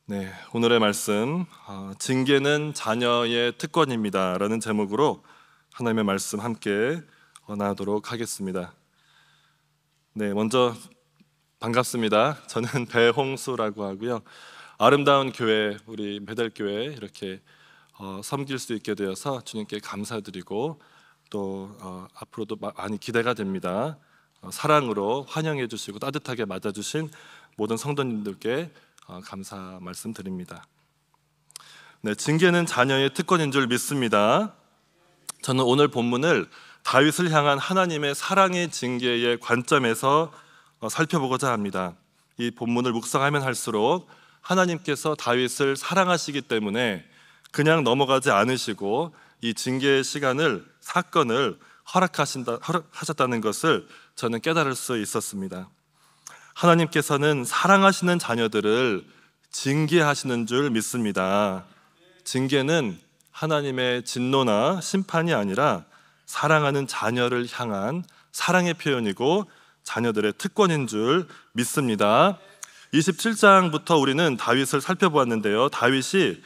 네, 오늘의 말씀 징계는 자녀의 특권입니다 라는 제목으로 하나님의 말씀 함께 나누도록 하겠습니다. 네, 먼저 반갑습니다. 저는 배홍수라고 하고요. 아름다운 교회, 우리 베델교회 이렇게 섬길 수 있게 되어서 주님께 감사드리고 또 앞으로도 많이 기대가 됩니다. 사랑으로 환영해 주시고 따뜻하게 맞아주신 모든 성도님들께 감사 말씀드립니다. 네, 징계는 자녀의 특권인 줄 믿습니다. 저는 오늘 본문을 다윗을 향한 하나님의 사랑의 징계의 관점에서 살펴보고자 합니다. 이 본문을 묵상하면 할수록 하나님께서 다윗을 사랑하시기 때문에 그냥 넘어가지 않으시고 이 징계의 사건을 허락하셨다는 것을 저는 깨달을 수 있었습니다. 하나님께서는 사랑하시는 자녀들을 징계하시는 줄 믿습니다. 징계는 하나님의 진노나 심판이 아니라 사랑하는 자녀를 향한 사랑의 표현이고 자녀들의 특권인 줄 믿습니다. 27장부터 우리는 다윗을 살펴보았는데요. 다윗이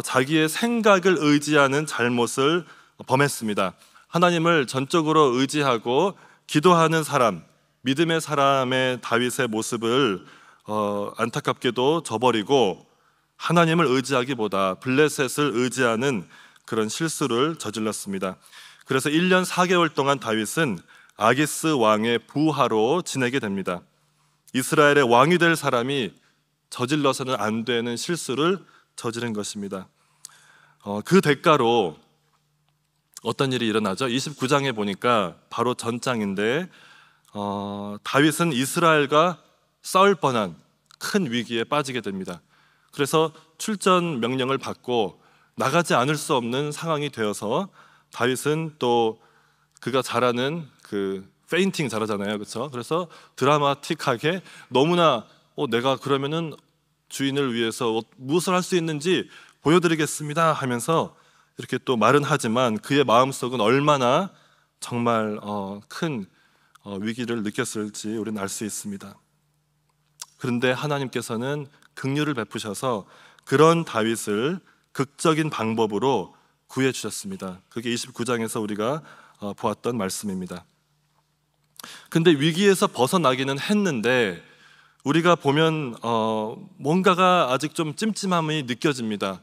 자기의 생각을 의지하는 잘못을 범했습니다. 하나님을 전적으로 의지하고 기도하는 사람, 믿음의 사람의 다윗의 모습을 안타깝게도 저버리고 하나님을 의지하기보다 블레셋을 의지하는 그런 실수를 저질렀습니다. 그래서 1년 4개월 동안 다윗은 아기스 왕의 부하로 지내게 됩니다. 이스라엘의 왕이 될 사람이 저질러서는 안 되는 실수를 저지른 것입니다. 그 대가로 어떤 일이 일어나죠? 29장에 보니까 바로 전장인데 다윗은 이스라엘과 싸울 뻔한 큰 위기에 빠지게 됩니다. 그래서 출전 명령을 받고 나가지 않을 수 없는 상황이 되어서 다윗은 또 그가 잘하는 페인팅 잘하잖아요, 그렇죠? 그래서 드라마틱하게 너무나 내가 그러면은 주인을 위해서 무엇을 할 수 있는지 보여드리겠습니다 하면서 이렇게 또 말은 하지만 그의 마음속은 얼마나 정말 큰 위기를 느꼈을지 우리는 알 수 있습니다. 그런데 하나님께서는 긍휼을 베푸셔서 그런 다윗을 극적인 방법으로 구해 주셨습니다. 그게 29장에서 우리가 보았던 말씀입니다. 근데 위기에서 벗어나기는 했는데 우리가 보면 뭔가가 아직 좀 찜찜함이 느껴집니다.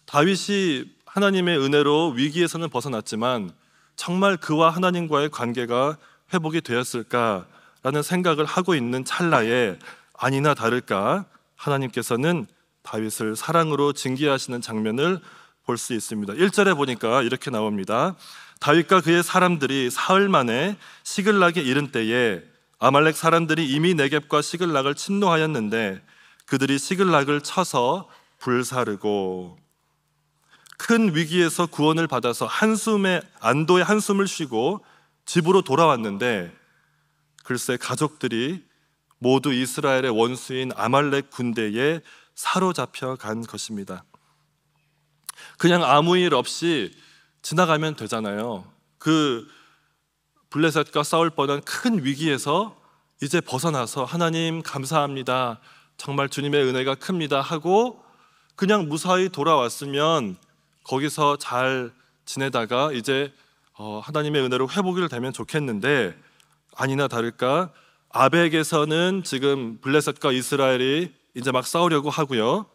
다윗이 하나님의 은혜로 위기에서는 벗어났지만 정말 그와 하나님과의 관계가 회복이 되었을까라는 생각을 하고 있는 찰나에 아니나 다를까 하나님께서는 다윗을 사랑으로 징계하시는 장면을 볼 수 있습니다. 1절에 보니까 이렇게 나옵니다. 다윗과 그의 사람들이 사흘 만에 시글락에 이른 때에 아말렉 사람들이 이미 네겝과 시글락을 침노하였는데 그들이 시글락을 쳐서 불사르고 큰 위기에서 구원을 받아서 안도의 한숨을 쉬고 집으로 돌아왔는데 글쎄 가족들이 모두 이스라엘의 원수인 아말렉 군대에 사로잡혀 간 것입니다. 그냥 아무 일 없이 지나가면 되잖아요. 그 블레셋과 싸울 뻔한 큰 위기에서 이제 벗어나서 하나님 감사합니다, 정말 주님의 은혜가 큽니다 하고 그냥 무사히 돌아왔으면 거기서 잘 지내다가 이제 하나님의 은혜로 회복이 되면 좋겠는데 아니나 다를까 아벡에서는 지금 블레셋과 이스라엘이 이제 막 싸우려고 하고요.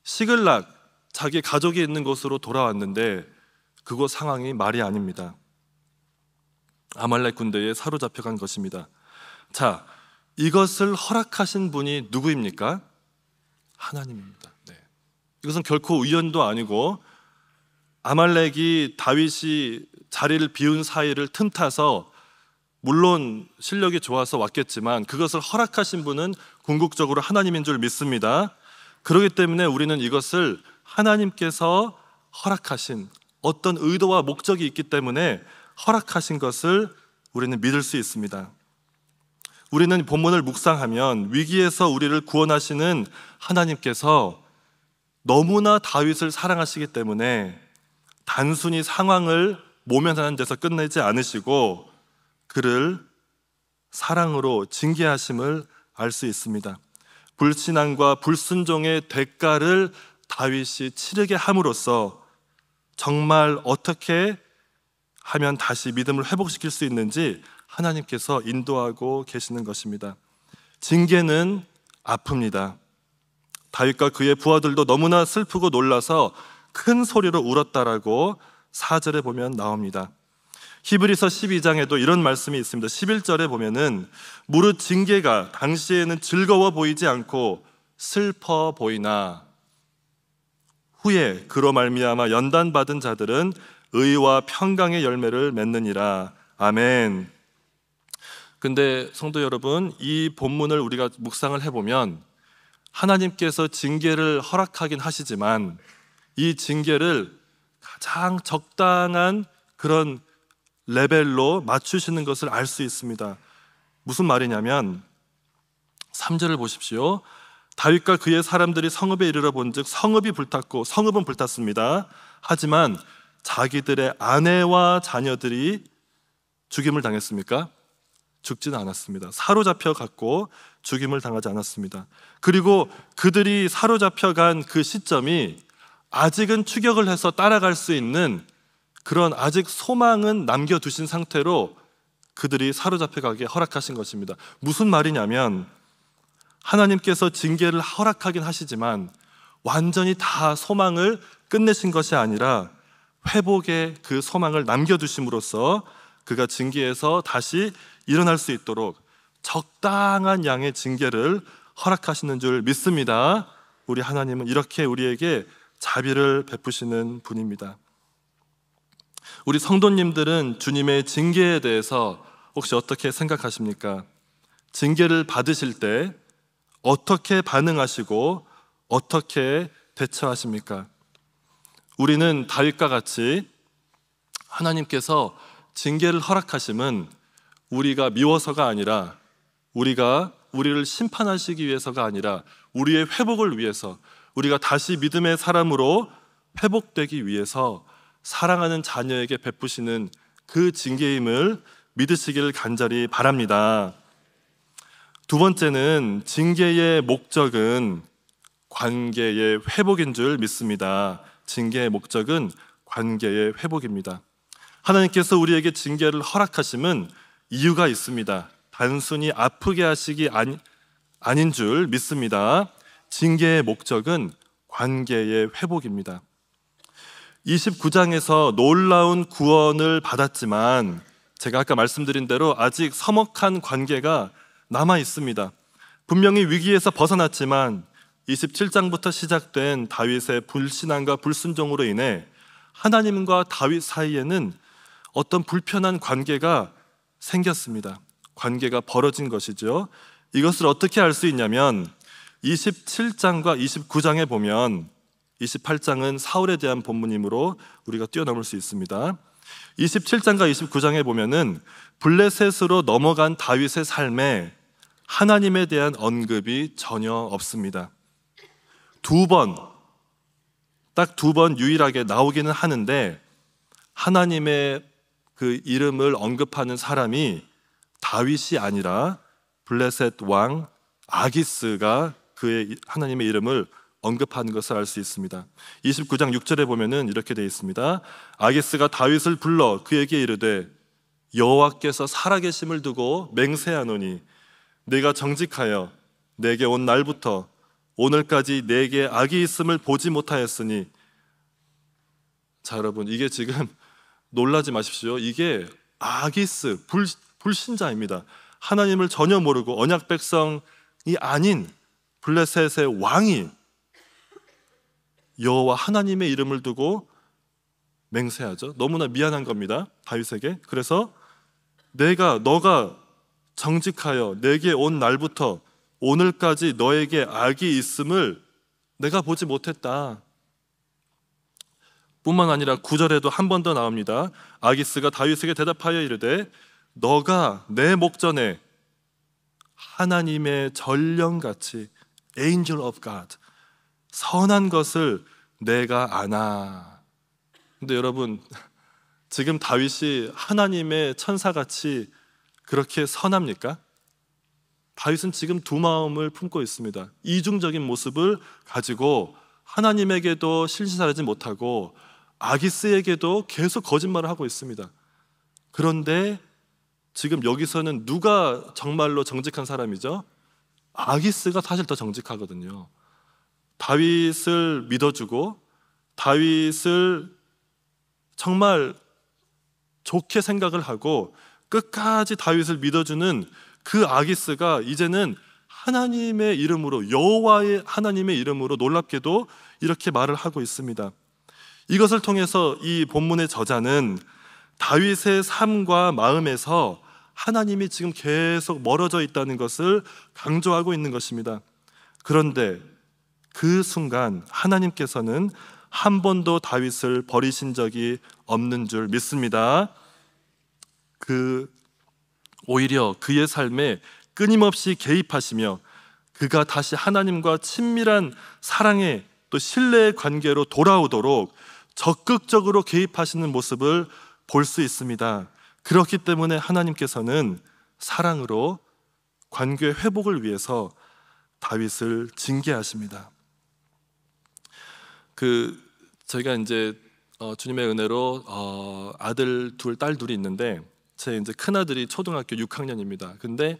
시글락, 자기 가족이 있는 곳으로 돌아왔는데 그곳 상황이 말이 아닙니다. 아말렉 군대에 사로잡혀간 것입니다. 자, 이것을 허락하신 분이 누구입니까? 하나님입니다. 네. 이것은 결코 우연도 아니고 아말렉이 다윗이 자리를 비운 사이를 틈타서 물론 실력이 좋아서 왔겠지만 그것을 허락하신 분은 궁극적으로 하나님인 줄 믿습니다. 그렇기 때문에 우리는 이것을 하나님께서 허락하신 어떤 의도와 목적이 있기 때문에 허락하신 것을 우리는 믿을 수 있습니다. 우리는 본문을 묵상하면 위기에서 우리를 구원하시는 하나님께서 너무나 다윗을 사랑하시기 때문에 단순히 상황을 모면하는 데서 끝내지 않으시고 그를 사랑으로 징계하심을 알 수 있습니다. 불신앙과 불순종의 대가를 다윗이 치르게 함으로써 정말 어떻게 하면 다시 믿음을 회복시킬 수 있는지 하나님께서 인도하고 계시는 것입니다. 징계는 아픕니다. 다윗과 그의 부하들도 너무나 슬프고 놀라서 큰 소리로 울었다라고 4절에 보면 나옵니다. 히브리서 12장에도 이런 말씀이 있습니다. 11절에 보면은 무릇 징계가 당시에는 즐거워 보이지 않고 슬퍼 보이나 후에 그로 말미암아 연단받은 자들은 의와 평강의 열매를 맺느니라. 아멘. 근데 성도 여러분, 이 본문을 우리가 묵상을 해보면 하나님께서 징계를 허락하긴 하시지만 이 징계를 가장 적당한 그런 레벨로 맞추시는 것을 알 수 있습니다. 무슨 말이냐면 3절을 보십시오. 다윗과 그의 사람들이 성읍에 이르러 본즉 성읍이 불탔고 성읍은 불탔습니다. 하지만 자기들의 아내와 자녀들이 죽임을 당했습니까? 죽지는 않았습니다. 사로잡혀 갔고 죽임을 당하지 않았습니다. 그리고 그들이 사로잡혀 간 그 시점이 아직은 추격을 해서 따라갈 수 있는 그런 아직 소망은 남겨두신 상태로 그들이 사로잡혀 가게 허락하신 것입니다. 무슨 말이냐면 하나님께서 징계를 허락하긴 하시지만 완전히 다 소망을 끝내신 것이 아니라 회복의 그 소망을 남겨두심으로써 그가 징계에서 다시 일어날 수 있도록 적당한 양의 징계를 허락하시는 줄 믿습니다. 우리 하나님은 이렇게 우리에게 자비를 베푸시는 분입니다. 우리 성도님들은 주님의 징계에 대해서 혹시 어떻게 생각하십니까? 징계를 받으실 때 어떻게 반응하시고 어떻게 대처하십니까? 우리는 다윗과 같이 하나님께서 징계를 허락하심은 우리가 미워서가 아니라 우리를 심판하시기 위해서가 아니라 우리의 회복을 위해서 우리가 다시 믿음의 사람으로 회복되기 위해서 사랑하는 자녀에게 베푸시는 그 징계임을 믿으시기를 간절히 바랍니다. 두 번째는 징계의 목적은 관계의 회복인 줄 믿습니다. 징계의 목적은 관계의 회복입니다. 하나님께서 우리에게 징계를 허락하심은 이유가 있습니다. 단순히 아프게 하시기 아닌 줄 믿습니다. 징계의 목적은 관계의 회복입니다. 29장에서 놀라운 구원을 받았지만 제가 아까 말씀드린 대로 아직 서먹한 관계가 남아 있습니다. 분명히 위기에서 벗어났지만 27장부터 시작된 다윗의 불신앙과 불순종으로 인해 하나님과 다윗 사이에는 어떤 불편한 관계가 생겼습니다. 관계가 벌어진 것이죠. 이것을 어떻게 알 수 있냐면 27장과 29장에 보면 28장은 사울에 대한 본문이므로 우리가 뛰어넘을 수 있습니다. 27장과 29장에 보면은 블레셋으로 넘어간 다윗의 삶에 하나님에 대한 언급이 전혀 없습니다. 딱 두 번 유일하게 나오기는 하는데 하나님의 그 이름을 언급하는 사람이 다윗이 아니라 블레셋 왕 아기스가 그의 하나님의 이름을 언급하는 것을 알 수 있습니다. 29장 6절에 보면은 이렇게 되어 있습니다. 아기스가 다윗을 불러 그에게 이르되 여호와께서 살아계심을 두고 맹세하노니 내가 정직하여 내게 온 날부터 오늘까지 내게 악이 있음을 보지 못하였으니. 자, 여러분, 이게 지금 놀라지 마십시오. 이게 아기스, 불신자입니다. 하나님을 전혀 모르고 언약 백성이 아닌 블레셋의 왕이 여호와 하나님의 이름을 두고 맹세하죠. 너무나 미안한 겁니다, 다윗에게. 그래서 너가 정직하여 내게 온 날부터 오늘까지 너에게 악이 있음을 내가 보지 못했다. 뿐만 아니라 9절에도 한 번 더 나옵니다. 아기스가 다윗에게 대답하여 이르되 너가 내 목전에 하나님의 전령같이 Angel of God, 선한 것을 내가 아나. 근데 여러분, 지금 다윗이 하나님의 천사같이 그렇게 선합니까? 다윗은 지금 두 마음을 품고 있습니다. 이중적인 모습을 가지고 하나님에게도 신실하지 못하고 아기스에게도 계속 거짓말을 하고 있습니다. 그런데 지금 여기서는 누가 정말로 정직한 사람이죠? 아기스가 사실 더 정직하거든요. 다윗을 믿어주고 다윗을 정말 좋게 생각을 하고 끝까지 다윗을 믿어주는 그 아기스가 이제는 하나님의 이름으로, 여호와의 하나님의 이름으로 놀랍게도 이렇게 말을 하고 있습니다. 이것을 통해서 이 본문의 저자는 다윗의 삶과 마음에서 하나님이 지금 계속 멀어져 있다는 것을 강조하고 있는 것입니다. 그런데 그 순간 하나님께서는 한 번도 다윗을 버리신 적이 없는 줄 믿습니다. 오히려 그의 삶에 끊임없이 개입하시며 그가 다시 하나님과 친밀한 사랑의 또 신뢰의 관계로 돌아오도록 적극적으로 개입하시는 모습을 볼 수 있습니다. 그렇기 때문에 하나님께서는 사랑으로 관계 회복을 위해서 다윗을 징계하십니다. 저희가 이제 주님의 은혜로 아들 둘, 딸 둘이 있는데 제 이제 큰 아들이 초등학교 6학년입니다. 근데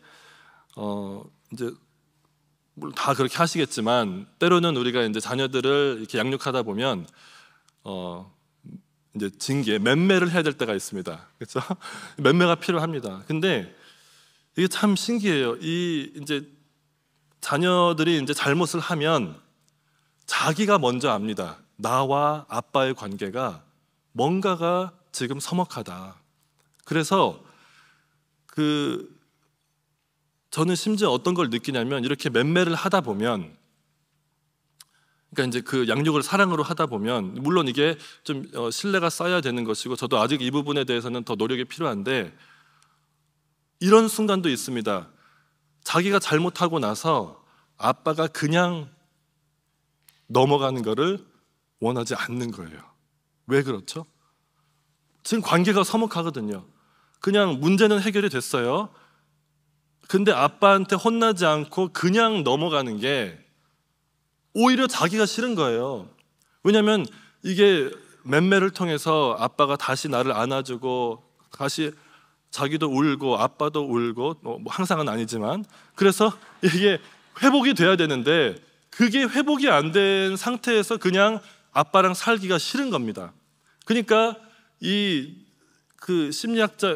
이제 물론 다 그렇게 하시겠지만 때로는 우리가 이제 자녀들을 이렇게 양육하다 보면 이제 징계, 맴매를 해야 될 때가 있습니다. 그렇죠? 맴매가 필요합니다. 근데 이게 참 신기해요. 이제 자녀들이 이제 잘못을 하면 자기가 먼저 압니다. 나와 아빠의 관계가 뭔가가 지금 서먹하다. 그래서 저는 심지어 어떤 걸 느끼냐면 이렇게 맴매를 하다 보면, 그러니까 이제 그 양육을 사랑으로 하다 보면 물론 이게 좀 신뢰가 쌓여야 되는 것이고 저도 아직 이 부분에 대해서는 더 노력이 필요한데 이런 순간도 있습니다. 자기가 잘못하고 나서 아빠가 그냥 넘어가는 거를 원하지 않는 거예요. 왜 그렇죠? 지금 관계가 서먹하거든요. 그냥 문제는 해결이 됐어요. 근데 아빠한테 혼나지 않고 그냥 넘어가는 게 오히려 자기가 싫은 거예요. 왜냐하면 이게 맴매를 통해서 아빠가 다시 나를 안아주고 다시 자기도 울고 아빠도 울고 뭐 항상은 아니지만 그래서 이게 회복이 돼야 되는데 그게 회복이 안 된 상태에서 그냥 아빠랑 살기가 싫은 겁니다. 그러니까 그 심리학자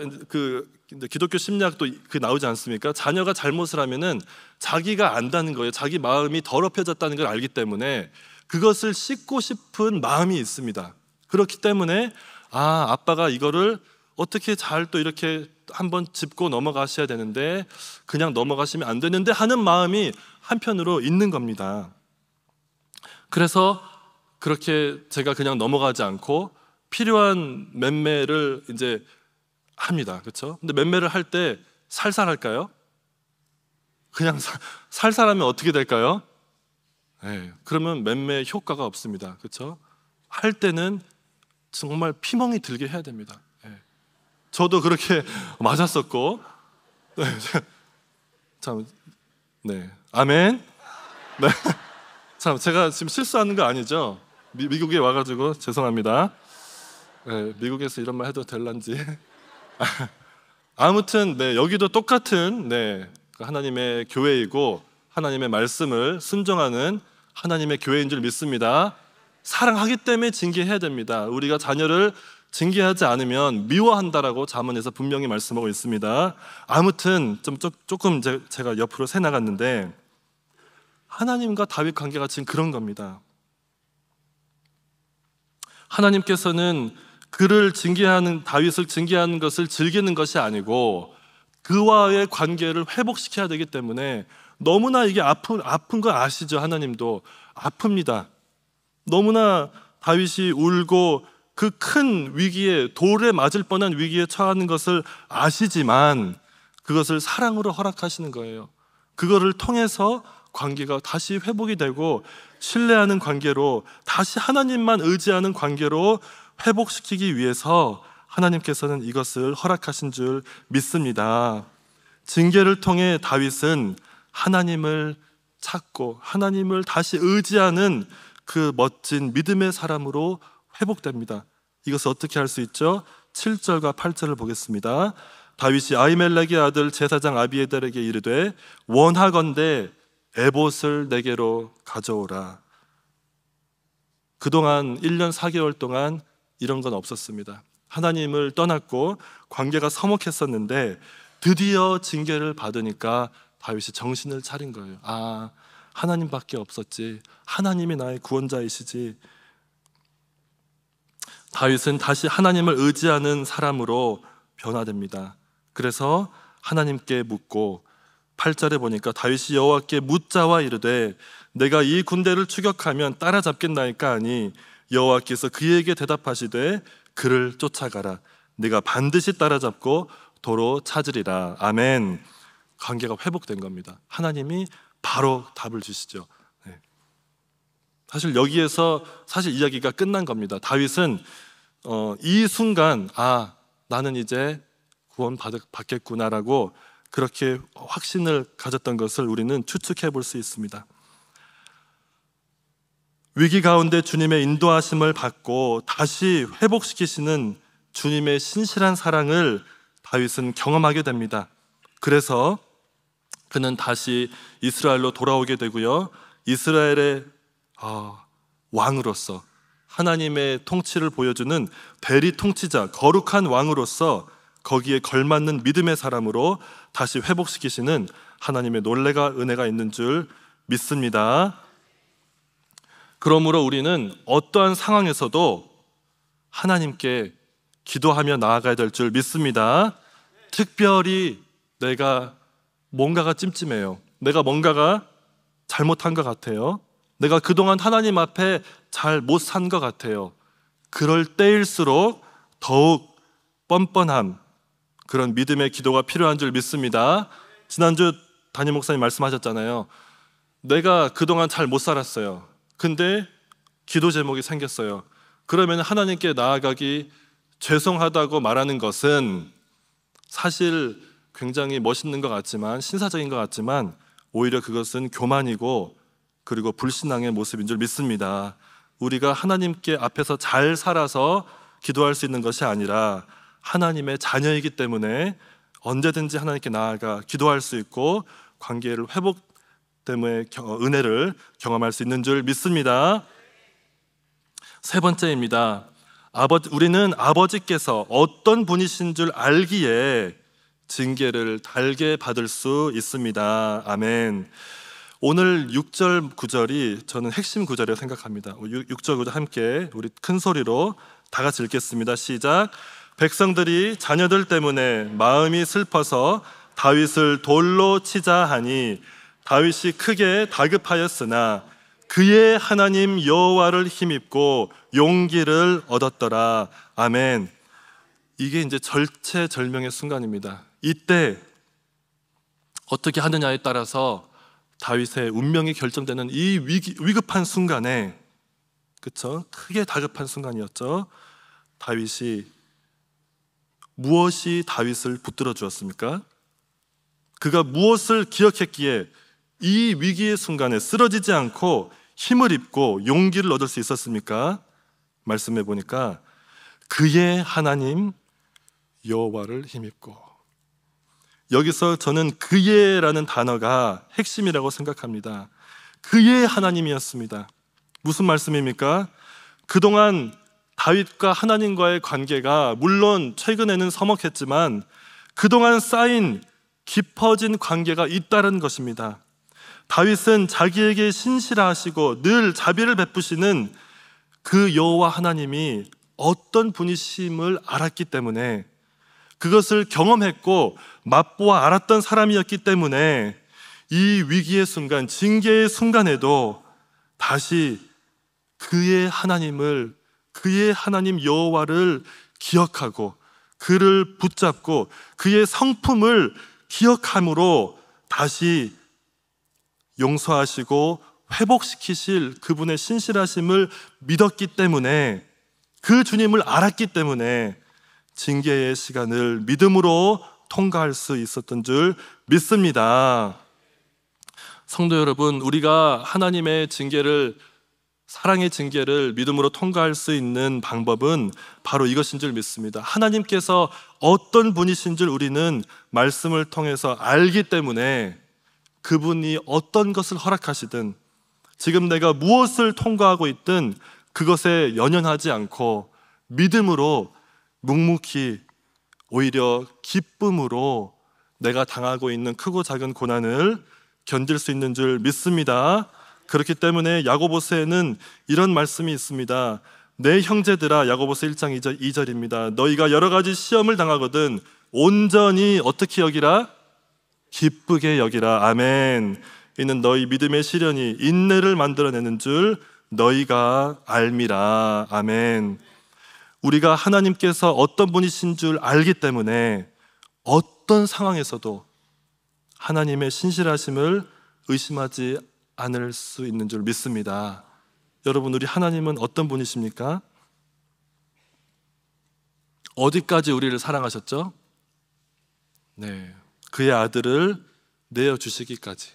기독교 심리학도 나오지 않습니까? 자녀가 잘못을 하면은 자기가 안다는 거예요. 자기 마음이 더럽혀졌다는 걸 알기 때문에 그것을 씻고 싶은 마음이 있습니다. 그렇기 때문에 아빠가 이거를 어떻게 잘 또 이렇게 한번 짚고 넘어가셔야 되는데 그냥 넘어가시면 안 되는데 하는 마음이 한편으로 있는 겁니다. 그래서 그렇게 제가 그냥 넘어가지 않고 필요한 맴매를 이제 합니다. 그렇죠? 근데 맴매를 할 때 살살 할까요? 그냥 살살하면 어떻게 될까요? 네, 그러면 맴매 효과가 없습니다. 그렇죠? 할 때는 정말 피멍이 들게 해야 됩니다. 네. 저도 그렇게 맞았었고, 네, 참, 네, 아멘. 네, 참 제가 지금 실수하는 거 아니죠? 미국에 와가지고 죄송합니다. 네, 미국에서 이런 말 해도 될란지. 아무튼 여기도 똑같은 하나님의 교회이고 하나님의 말씀을 순종하는 하나님의 교회인 줄 믿습니다. 사랑하기 때문에 징계해야 됩니다. 우리가 자녀를 징계하지 않으면 미워한다라고 잠언에서 분명히 말씀하고 있습니다. 아무튼 조금 제가 옆으로 새 나갔는데 하나님과 다윗 관계가 지금 그런 겁니다. 하나님께서는 그를 징계하는, 다윗을 징계하는 것을 즐기는 것이 아니고 그와의 관계를 회복시켜야 되기 때문에 너무나 이게 아픈 거 아시죠? 하나님도 아픕니다. 너무나 다윗이 울고 그 큰 위기에, 돌에 맞을 뻔한 위기에 처하는 것을 아시지만 그것을 사랑으로 허락하시는 거예요. 그거를 통해서 관계가 다시 회복이 되고 신뢰하는 관계로, 다시 하나님만 의지하는 관계로 회복시키기 위해서 하나님께서는 이것을 허락하신 줄 믿습니다. 징계를 통해 다윗은 하나님을 찾고 하나님을 다시 의지하는 그 멋진 믿음의 사람으로 회복됩니다. 이것을 어떻게 할 수 있죠? 7절과 8절을 보겠습니다. 다윗이 아히멜렉의 아들 제사장 아비에셀에게 이르되 원하건대 에봇을 내게로 가져오라. 그동안 1년 4개월 동안 이런 건 없었습니다. 하나님을 떠났고 관계가 서먹했었는데 드디어 징계를 받으니까 다윗이 정신을 차린 거예요. 아, 하나님밖에 없었지. 하나님이 나의 구원자이시지. 다윗은 다시 하나님을 의지하는 사람으로 변화됩니다. 그래서 하나님께 묻고 8절에 보니까 다윗이 여호와께 묻자와 이르되 내가 이 군대를 추격하면 따라잡겠나이까 하니 여호와께서 그에게 대답하시되 그를 쫓아가라. 네가 반드시 따라잡고 도로 찾으리라. 아멘. 관계가 회복된 겁니다. 하나님이 바로 답을 주시죠. 네. 사실 여기에서 사실 이야기가 끝난 겁니다. 다윗은 이 순간 나는 이제 구원 받겠구나라고 그렇게 확신을 가졌던 것을 우리는 추측해 볼 수 있습니다. 위기 가운데 주님의 인도하심을 받고 다시 회복시키시는 주님의 신실한 사랑을 다윗은 경험하게 됩니다. 그래서 그는 다시 이스라엘로 돌아오게 되고요, 이스라엘의 왕으로서 하나님의 통치를 보여주는 대리 통치자, 거룩한 왕으로서 거기에 걸맞는 믿음의 사람으로 다시 회복시키시는 하나님의 은혜가 있는 줄 믿습니다. 그러므로 우리는 어떠한 상황에서도 하나님께 기도하며 나아가야 될 줄 믿습니다. 특별히 내가 뭔가가 찜찜해요. 내가 뭔가가 잘못한 것 같아요. 내가 그동안 하나님 앞에 잘 못 산 것 같아요. 그럴 때일수록 더욱 뻔뻔함, 그런 믿음의 기도가 필요한 줄 믿습니다. 지난주 담임 목사님 말씀하셨잖아요. 내가 그동안 잘 못 살았어요. 근데 기도 제목이 생겼어요. 그러면 하나님께 나아가기 죄송하다고 말하는 것은 사실 굉장히 멋있는 것 같지만, 신사적인 것 같지만 오히려 그것은 교만이고 그리고 불신앙의 모습인 줄 믿습니다. 우리가 하나님께 앞에서 잘 살아서 기도할 수 있는 것이 아니라 하나님의 자녀이기 때문에 언제든지 하나님께 나아가 기도할 수 있고 관계를 회복됨의 은혜를 경험할 수 있는 줄 믿습니다. 세 번째입니다. 우리는 아버지께서 어떤 분이신 줄 알기에 징계를 달게 받을 수 있습니다. 아멘. 오늘 6절 9절이 저는 핵심 구절이라고 생각합니다. 6절 9절 함께 우리 큰 소리로 다 같이 읽겠습니다. 시작. 백성들이 자녀들 때문에 마음이 슬퍼서 다윗을 돌로 치자 하니 다윗이 크게 다급하였으나 그의 하나님 여호와를 힘입고 용기를 얻었더라. 아멘. 이게 이제 절체절명의 순간입니다. 이때 어떻게 하느냐에 따라서 다윗의 운명이 결정되는 이 위급한 순간에, 그렇죠? 크게 다급한 순간이었죠. 다윗이 무엇이 다윗을 붙들어 주었습니까? 그가 무엇을 기억했기에 이 위기의 순간에 쓰러지지 않고 힘을 입고 용기를 얻을 수 있었습니까? 말씀해 보니까 그의 하나님 여호와를 힘입고, 여기서 저는 그의라는 단어가 핵심이라고 생각합니다. 그의 하나님이었습니다. 무슨 말씀입니까? 그동안 다윗과 하나님과의 관계가 물론 최근에는 서먹했지만 그동안 쌓인 깊어진 관계가 있다는 것입니다. 다윗은 자기에게 신실하시고 늘 자비를 베푸시는 그 여호와 하나님이 어떤 분이심을 알았기 때문에, 그것을 경험했고 맛보아 알았던 사람이었기 때문에 이 위기의 순간, 징계의 순간에도 다시 그의 하나님을, 그의 하나님 여호와를 기억하고 그를 붙잡고 그의 성품을 기억함으로 다시 용서하시고 회복시키실 그분의 신실하심을 믿었기 때문에, 그 주님을 알았기 때문에 징계의 시간을 믿음으로 통과할 수 있었던 줄 믿습니다. 성도 여러분, 우리가 하나님의 징계를, 사랑의 징계를 믿음으로 통과할 수 있는 방법은 바로 이것인 줄 믿습니다. 하나님께서 어떤 분이신 줄 우리는 말씀을 통해서 알기 때문에 그분이 어떤 것을 허락하시든, 지금 내가 무엇을 통과하고 있든 그것에 연연하지 않고 믿음으로 묵묵히, 오히려 기쁨으로 내가 당하고 있는 크고 작은 고난을 견딜 수 있는 줄 믿습니다. 그렇기 때문에 야고보서에는 이런 말씀이 있습니다. 내 형제들아, 야고보서 1장 2절입니다. 너희가 여러 가지 시험을 당하거든 온전히 어떻게 여기라? 기쁘게 여기라. 아멘. 이는 너희 믿음의 시련이 인내를 만들어내는 줄 너희가 알미라. 아멘. 우리가 하나님께서 어떤 분이신 줄 알기 때문에 어떤 상황에서도 하나님의 신실하심을 의심하지 않을 수 있는 줄 믿습니다. 여러분, 우리 하나님은 어떤 분이십니까? 어디까지 우리를 사랑하셨죠? 네, 그의 아들을 내어주시기까지.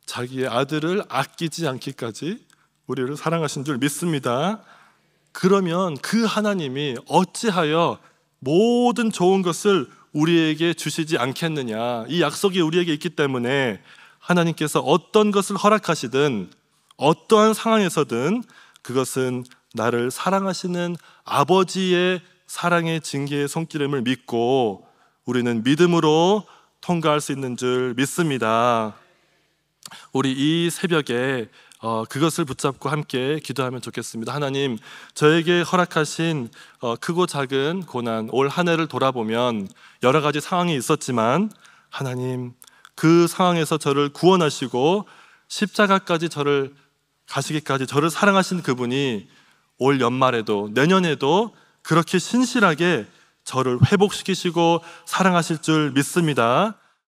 자기의 아들을 아끼지 않기까지 우리를 사랑하신 줄 믿습니다. 그러면 그 하나님이 어찌하여 모든 좋은 것을 우리에게 주시지 않겠느냐? 이 약속이 우리에게 있기 때문에 하나님께서 어떤 것을 허락하시든 어떠한 상황에서든 그것은 나를 사랑하시는 아버지의 사랑의 징계의 손길임을 믿고 우리는 믿음으로 통과할 수 있는 줄 믿습니다. 우리 이 새벽에 그것을 붙잡고 함께 기도하면 좋겠습니다. 하나님, 저에게 허락하신 크고 작은 고난, 올 한 해를 돌아보면 여러 가지 상황이 있었지만 하나님, 그 상황에서 저를 구원하시고 십자가까지 저를 가시기까지 저를 사랑하신 그분이 올 연말에도 내년에도 그렇게 신실하게 저를 회복시키시고 사랑하실 줄 믿습니다.